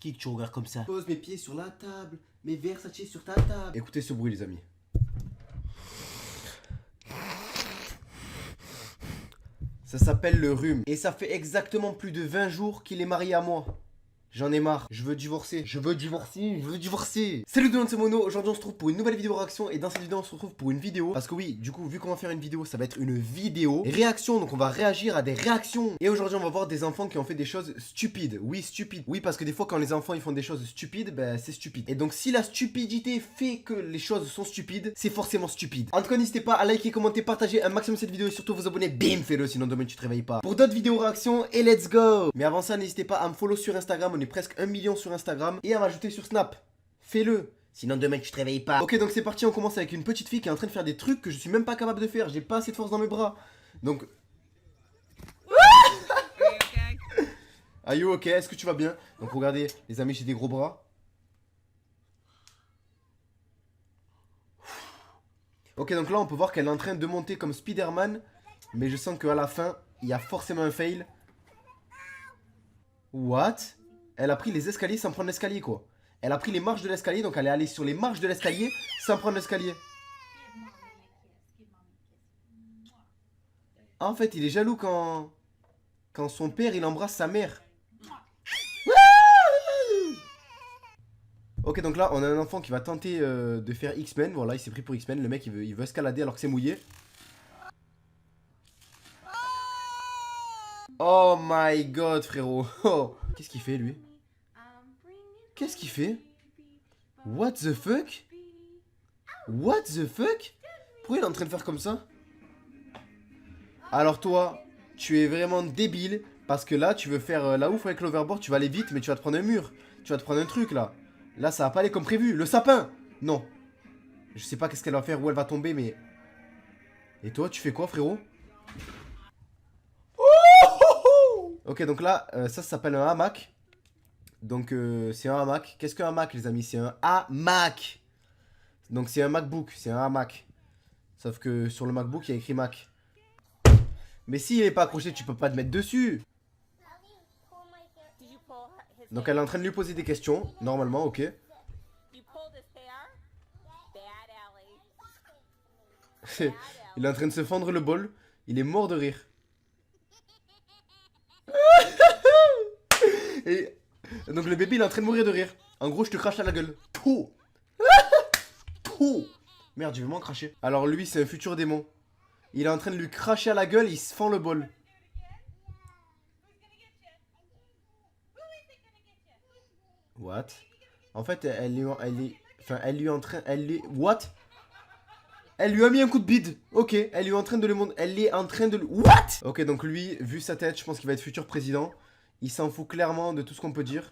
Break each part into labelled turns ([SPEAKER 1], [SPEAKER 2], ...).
[SPEAKER 1] qui que tu regardes comme ça?
[SPEAKER 2] Pose mes pieds sur la table, mes Versace sur ta table. Écoutez ce bruit les amis. Ça s'appelle le rhume. Et ça fait exactement plus de 20 jours qu'il est marié à moi. J'en ai marre, je veux divorcer. Je veux divorcer, je veux divorcer. Salut tout le monde, c'est Mono. Aujourd'hui on se retrouve pour une nouvelle vidéo réaction. Et dans cette vidéo on se retrouve pour une vidéo. Parce que oui, du coup vu qu'on va faire une vidéo, ça va être une vidéo réaction. Donc on va réagir à des réactions. Et aujourd'hui on va voir des enfants qui ont fait des choses stupides. Oui, stupides. Oui, parce que des fois quand les enfants ils font des choses stupides, ben c'est stupide. Et donc si la stupidité fait que les choses sont stupides, c'est forcément stupide. En tout cas n'hésitez pas à liker, commenter, partager un maximum cette vidéo. Et surtout vous abonner, bim, fais-le, sinon demain tu te réveilles pas. Pour d'autres vidéos réactions et let's go. Mais avant ça n'hésitez pas à me follow sur Instagram. On est presque 1 million sur Instagram et à m'ajouter sur Snap. Fais-le, sinon demain tu te réveilles pas. Ok, donc c'est parti, on commence avec une petite fille qui est en train de faire des trucs que je suis même pas capable de faire. J'ai pas assez de force dans mes bras. Donc are you ok? Est-ce que tu vas bien? Donc regardez les amis, j'ai des gros bras. Ok, donc là on peut voir qu'elle est en train de monter comme Spider-Man. Mais je sens qu'à la fin il y a forcément un fail. What? Elle a pris les escaliers sans prendre l'escalier quoi. Elle a pris les marches de l'escalier, donc elle est allée sur les marches de l'escalier sans prendre l'escalier. Ah, en fait il est jaloux quand son père il embrasse sa mère. Ok, donc là on a un enfant qui va tenter de faire X-Men. Voilà, il s'est pris pour X-Men. Le mec il veut escalader alors que c'est mouillé. Oh my god frérot. Oh. Qu'est-ce qu'il fait lui? Qu'est-ce qu'il fait? What the fuck? What the fuck? Pourquoi il est en train de faire comme ça? Alors toi, tu es vraiment débile. Parce que là, tu veux faire la ouf avec l'overboard. Tu vas aller vite, mais tu vas te prendre un mur. Tu vas te prendre un truc là. Là, ça va pas aller comme prévu. Le sapin! Non. Je sais pas qu'est-ce qu'elle va faire, où elle va tomber, mais... Et toi, tu fais quoi frérot? Ok, donc là, ça s'appelle un hamac. Donc c'est un hamac. Qu'est-ce qu'un hamac les amis? C'est un hamac. Donc c'est un MacBook, c'est un hamac. Sauf que sur le MacBook il y a écrit Mac. Mais s'il n'est pas accroché tu peux pas te mettre dessus. Donc elle est en train de lui poser des questions. Normalement, ok. Il est en train de se fendre le bol. Il est mort de rire. Et... donc le bébé il est en train de mourir de rire. En gros je te crache à la gueule. Pouh. Pouh. Merde, je vais m'en cracher. Alors lui c'est un futur démon. Il est en train de lui cracher à la gueule, il se fend le bol. What? En fait elle lui est en train... What? Elle lui a mis un coup de bide. Ok, elle lui est en train de le montrer. Elle est en train de... What? Ok, donc lui, vu sa tête, je pense qu'il va être futur président. Il s'en fout clairement de tout ce qu'on peut dire.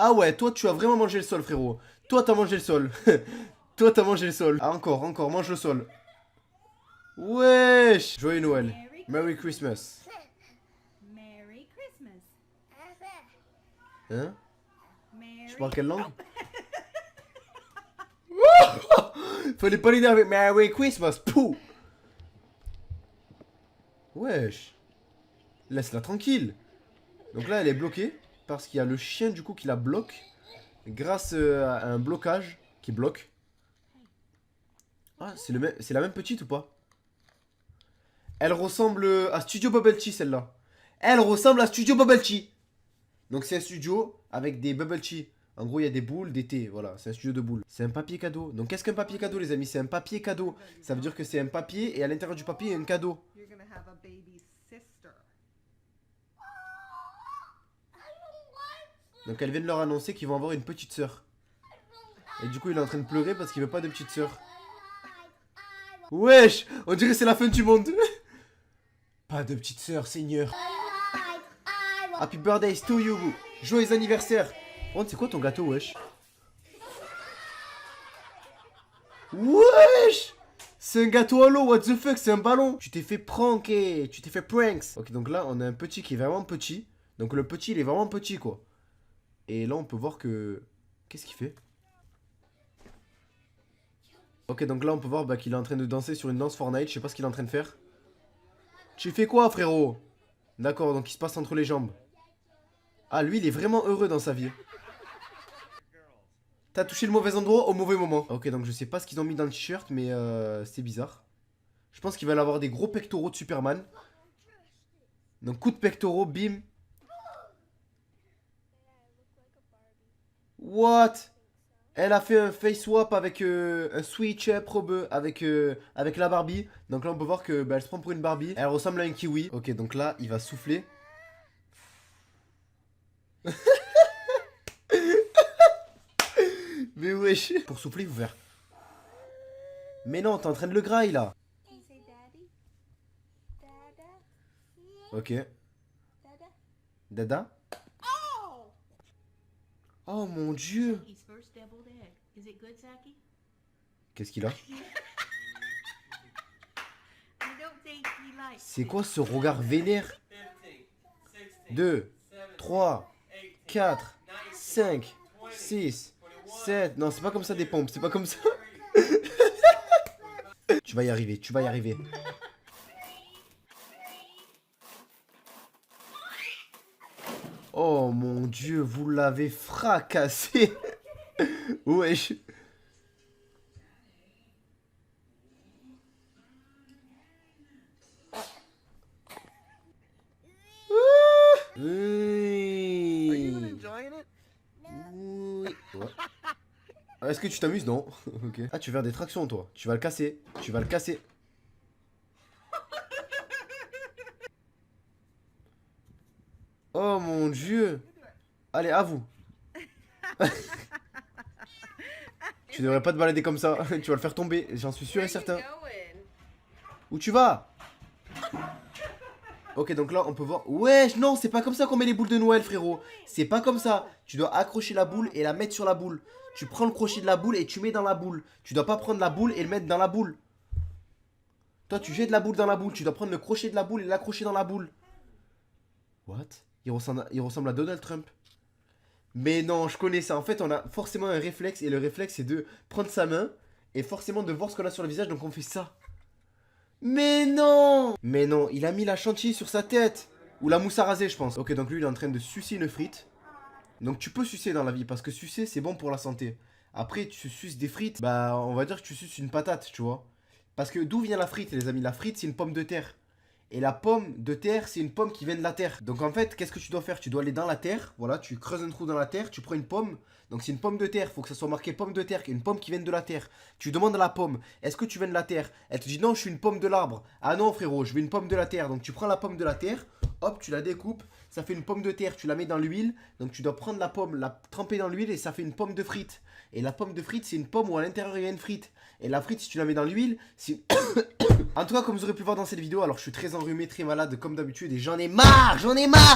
[SPEAKER 2] Ah ouais, toi tu as vraiment mangé le sol frérot. Toi t'as mangé le sol. Toi t'as mangé le sol. Ah encore, mange le sol. Wesh. Joyeux Noël. Merry Christmas.
[SPEAKER 3] Merry Christmas.
[SPEAKER 2] Hein?
[SPEAKER 3] Merry...
[SPEAKER 2] Tu parles quelle langue? Fallait pas l'aider avec Merry Christmas. Pouh. Wesh. Laisse-la tranquille. Donc là elle est bloquée. Parce qu'il y a le chien du coup qui la bloque. Grâce à un blocage qui bloque. Ah c'est la même petite ou pas? Elle ressemble à Studio Bubble Tea celle-là. Elle ressemble à Studio Bubble Tea. Donc c'est un studio avec des Bubble Tea. En gros il y a des boules, des thés. Voilà, c'est un studio de boules. C'est un papier cadeau. Donc qu'est-ce qu'un papier cadeau les amis? C'est un papier cadeau. Ça veut dire que c'est un papier et à l'intérieur du papier il y a un cadeau. Donc elle vient de leur annoncer qu'ils vont avoir une petite sœur. Et du coup il est en train de pleurer parce qu'il veut pas de petite sœur. Wesh, on dirait que c'est la fin du monde. Pas de petite sœur, Seigneur. Happy birthday to you. Joyeux anniversaire. Oh, c'est quoi ton gâteau, wesh? Wesh. C'est un gâteau à l'eau, what the fuck, c'est un ballon. Tu t'es fait pranker, tu t'es fait pranks. Ok, donc là, on a un petit qui est vraiment petit. Donc le petit, il est vraiment petit, quoi. Et là, on peut voir que... Qu'est-ce qu'il fait? Ok, donc là, on peut voir qu'il est en train de danser sur une danse Fortnite. Je sais pas ce qu'il est en train de faire. Tu fais quoi, frérot? D'accord, donc il se passe entre les jambes. Ah, lui, il est vraiment heureux dans sa vie. T'as touché le mauvais endroit au mauvais moment. Ok, donc je sais pas ce qu'ils ont mis dans le t-shirt, mais c'est bizarre. Je pense qu'il va avoir des gros pectoraux de Superman. Donc coup de pectoraux, bim. What? Elle a fait un face swap avec un switch up avec la Barbie. Donc là on peut voir que elle se prend pour une Barbie. Elle ressemble à un kiwi. Ok, donc là il va souffler. Mais wesh. Pour souffler, vous faire. Mais non, t'es en train de le grailler là.
[SPEAKER 3] Can you say daddy? Dada?
[SPEAKER 2] Ok.
[SPEAKER 3] Dada?
[SPEAKER 2] Dada?
[SPEAKER 3] Oh!
[SPEAKER 2] Oh mon dieu.
[SPEAKER 1] His first deviled egg. Is it good, Saki?
[SPEAKER 2] Qu'est-ce qu'il a?
[SPEAKER 1] I don't think he likes
[SPEAKER 2] C'est
[SPEAKER 1] it.
[SPEAKER 2] quoi ce regard vénère? 2, 3, 4, 5, 6, 7. Non, c'est pas comme ça des pompes, c'est pas comme ça. Tu vas y arriver, tu vas y arriver. Oh mon dieu, vous l'avez fracassé. Wesh. Oui. Oui. Ouais. Est-ce que tu t'amuses? Non. Ok. Ah, tu veux faire des tractions, toi. Tu vas le casser. Tu vas le casser. Oh mon dieu. Allez, à vous. Tu devrais pas te balader comme ça. Tu vas le faire tomber. J'en suis sûr et certain. Où tu vas? Ok, donc là, on peut voir... Wesh, non, c'est pas comme ça qu'on met les boules de Noël, frérot. C'est pas comme ça. Tu dois accrocher la boule et la mettre sur la boule. Tu prends le crochet de la boule et tu mets dans la boule. Tu dois pas prendre la boule et le mettre dans la boule. Toi, tu jettes la boule dans la boule. Tu dois prendre le crochet de la boule et l'accrocher dans la boule. What? Il ressemble à Donald Trump. Mais non, je connais ça. En fait, on a forcément un réflexe. Et le réflexe, c'est de prendre sa main et forcément de voir ce qu'on a sur le visage. Donc, on fait ça. Mais non! Mais non, il a mis la chantilly sur sa tête. Ou la mousse à raser, je pense. Ok, donc lui, il est en train de sucer une frite. Donc tu peux sucer dans la vie, parce que sucer, c'est bon pour la santé. Après, tu suces des frites, bah, on va dire que tu suces une patate, tu vois. Parce que d'où vient la frite, les amis? La frite, c'est une pomme de terre. Et la pomme de terre, c'est une pomme qui vient de la terre. Donc en fait, qu'est-ce que tu dois faire? Tu dois aller dans la terre, voilà, tu creuses un trou dans la terre, tu prends une pomme. Donc c'est une pomme de terre, faut que ça soit marqué pomme de terre, une pomme qui vient de la terre. Tu demandes à la pomme, est-ce que tu viens de la terre? Elle te dit non, je suis une pomme de l'arbre. Ah non frérot, je veux une pomme de la terre. Donc tu prends la pomme de la terre, hop, tu la découpes, ça fait une pomme de terre, tu la mets dans l'huile. Donc tu dois prendre la pomme, la tremper dans l'huile et ça fait une pomme de frite. Et la pomme de frite, c'est une pomme où à l'intérieur il y a une frite. Et la frite, si tu la mets dans l'huile, c'est... En tout cas, comme vous aurez pu voir dans cette vidéo, alors je suis très enrhumé, très malade comme d'habitude et j'en ai marre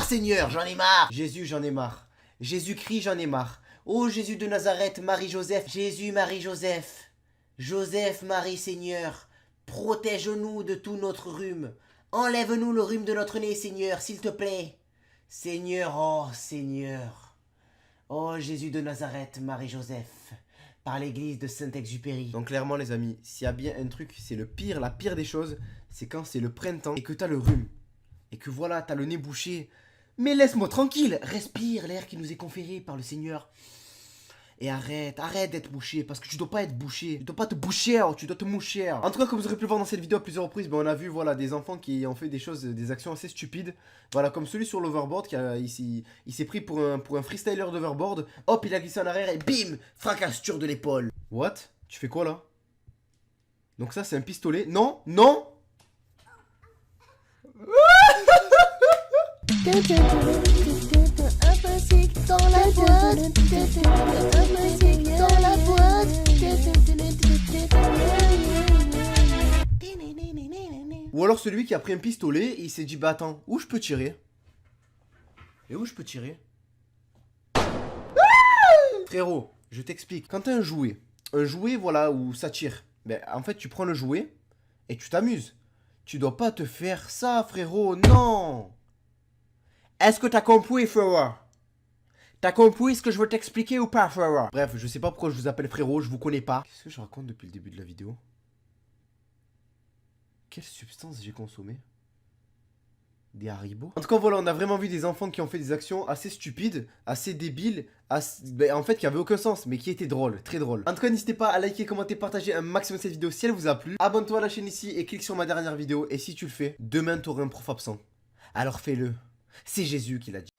[SPEAKER 2] Seigneur, j'en ai marre. Jésus, j'en ai marre. Jésus-Christ, j'en ai marre. Oh Jésus de Nazareth, Marie-Joseph, Jésus, Marie-Joseph, Joseph, Marie, Seigneur, protège-nous de tout notre rhume. Enlève-nous le rhume de notre nez, Seigneur, s'il te plaît. Seigneur, oh Seigneur. Oh Jésus de Nazareth, Marie-Joseph, par l'église de Saint-Exupéry. Donc clairement les amis, s'il y a bien un truc, c'est le pire, la pire des choses, c'est quand c'est le printemps et que t'as le rhume. Et que voilà, t'as le nez bouché. Mais laisse-moi tranquille, respire l'air qui nous est conféré par le Seigneur. Et arrête d'être bouché, parce que tu dois pas être bouché. Tu dois pas te boucher, tu dois te moucher. En tout cas, comme vous aurez pu le voir dans cette vidéo à plusieurs reprises, on a vu voilà, des enfants qui ont fait des choses, des actions assez stupides. Voilà, comme celui sur l'overboard, il s'est pris pour un freestyler d'overboard. Hop, il a glissé en arrière et bim, fracassure de l'épaule. What? Tu fais quoi là? Donc ça, c'est un pistolet. Non, non.
[SPEAKER 4] Un plastique dans la boîte. Un plastique dans la boîte.
[SPEAKER 2] Ou alors celui qui a pris un pistolet et il s'est dit bah attends, où je peux tirer? Et où je peux tirer? Frérot, je t'explique. Quand t'as un jouet voilà où ça tire, ben en fait tu prends le jouet et tu t'amuses. Tu dois pas te faire ça frérot, non. Est-ce que t'as compris frérot? T'as compris ce que je veux t'expliquer ou pas frérot? Bref, je sais pas pourquoi je vous appelle frérot, je vous connais pas. Qu'est-ce que je raconte depuis le début de la vidéo? Quelle substance j'ai consommé? Des Haribo. En tout cas, voilà, on a vraiment vu des enfants qui ont fait des actions assez stupides, assez débiles, en fait, qui avaient aucun sens, mais qui étaient drôles, très drôles. En tout cas, n'hésitez pas à liker, commenter, partager un maximum cette vidéo si elle vous a plu. Abonne-toi à la chaîne ici et clique sur ma dernière vidéo. Et si tu le fais, demain, t'auras un prof absent. Alors fais-le. C'est Jésus qui l'a dit.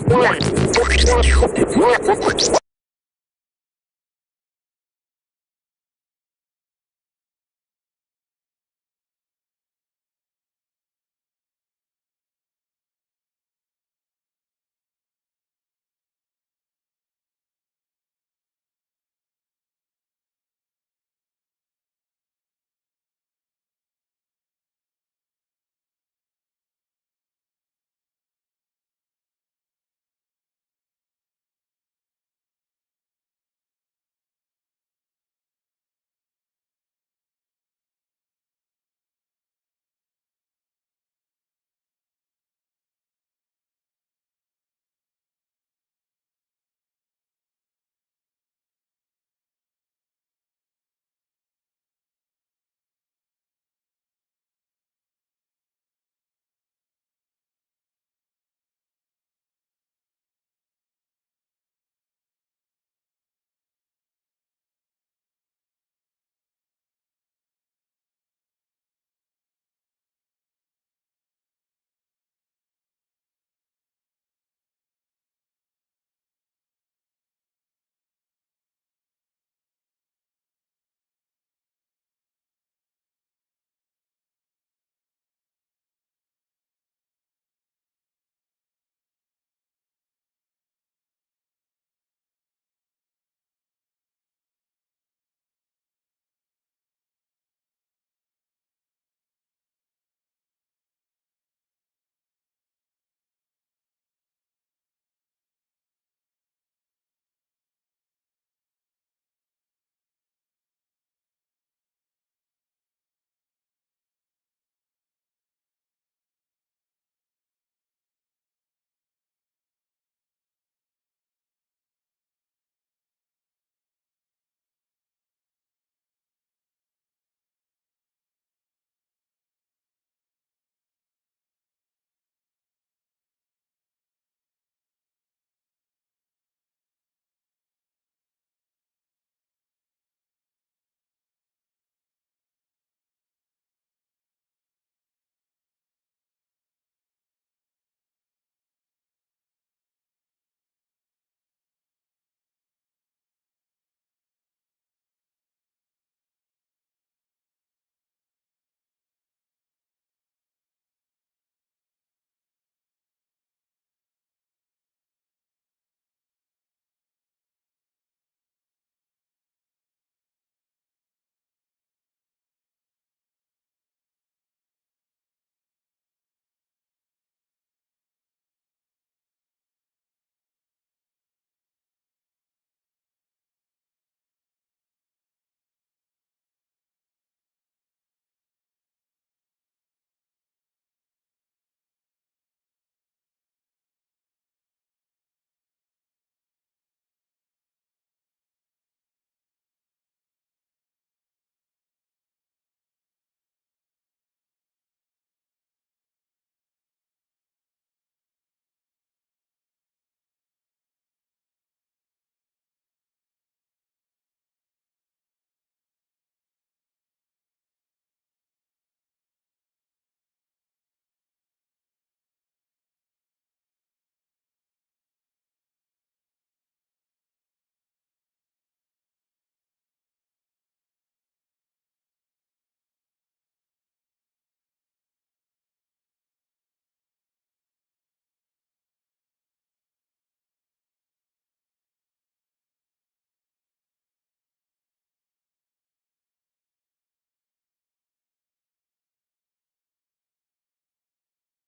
[SPEAKER 4] One.